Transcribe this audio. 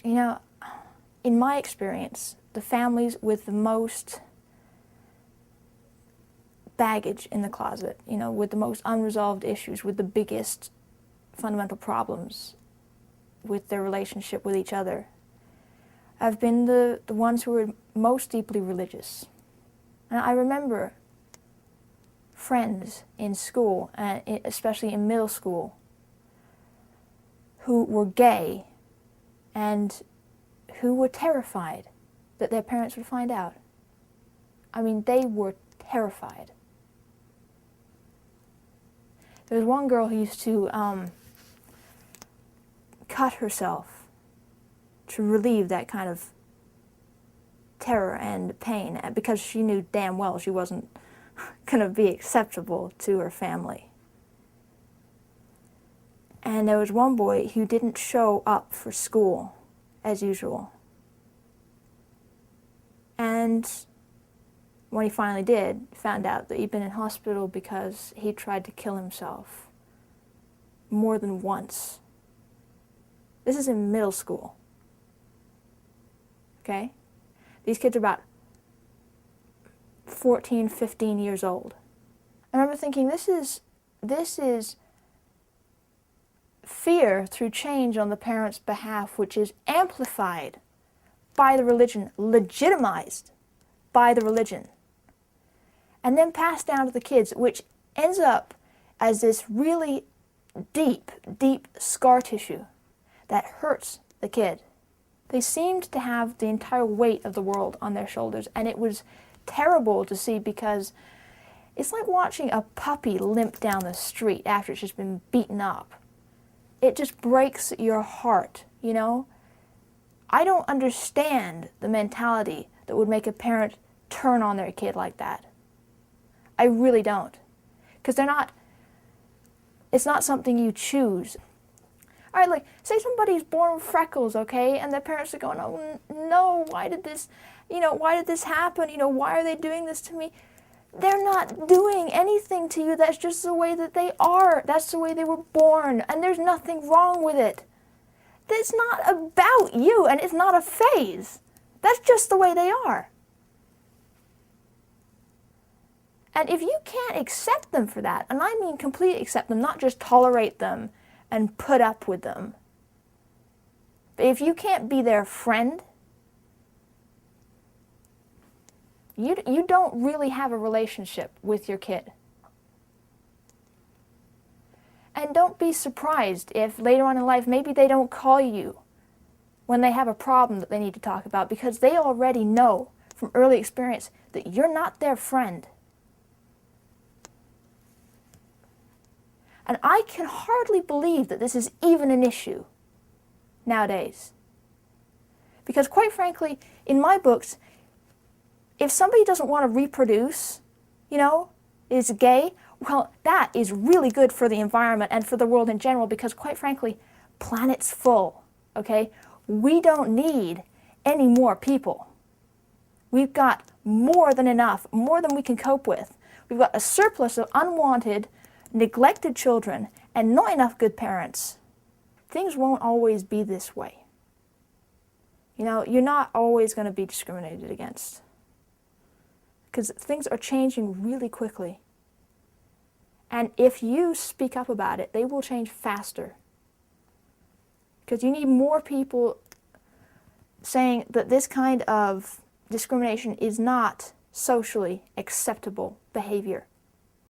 You know, in my experience, the families with the most baggage in the closet, you know, with the most unresolved issues, with the biggest fundamental problems with their relationship with each other, have been the ones who were most deeply religious. And I remember friends in school, especially in middle school, who were gay and who were terrified that their parents would find out. I mean, they were terrified. There was one girl who used to cut herself to relieve that kind of terror and pain, because she knew damn well she wasn't going to be acceptable to her family. And there was one boy who didn't show up for school as usual. And when he finally did, found out that he'd been in hospital because he tried to kill himself more than once. This is in middle school. Okay? These kids are about 14, 15 years old. I remember thinking, this is fear through change on the parents' behalf, which is amplified by the religion, legitimized by the religion, and then passed down to the kids, which ends up as this really deep, deep scar tissue that hurts the kid. They seemed to have the entire weight of the world on their shoulders, and it was terrible to see, because it's like watching a puppy limp down the street after it's just been beaten up. It just breaks your heart, you know? I don't understand the mentality that would make a parent turn on their kid like that. I really don't. Because it's not something you choose. All right, like, say somebody's born with freckles, okay, and their parents are going, oh no, why did this happen? You know, why are they doing this to me? They're not doing anything to you. That's just the way that they are. That's the way they were born, and there's nothing wrong with it. It's not about you, and it's not a phase. That's just the way they are. And if you can't accept them for that, and I mean completely accept them, not just tolerate them and put up with them, but if you can't be their friend, you don't really have a relationship with your kid. And don't be surprised if later on in life maybe they don't call you when they have a problem that they need to talk about, because they already know from early experience that you're not their friend. And I can hardly believe that this is even an issue nowadays. Because quite frankly, in my books, if somebody doesn't want to reproduce, you know, is gay, well, that is really good for the environment and for the world in general, because quite frankly, planet's full, okay? We don't need any more people. We've got more than enough, more than we can cope with. We've got a surplus of unwanted, neglected children, and not enough good parents. Things won't always be this way. You know, you're not always going to be discriminated against, because things are changing really quickly. And if you speak up about it, they will change faster. Because you need more people saying that this kind of discrimination is not socially acceptable behavior.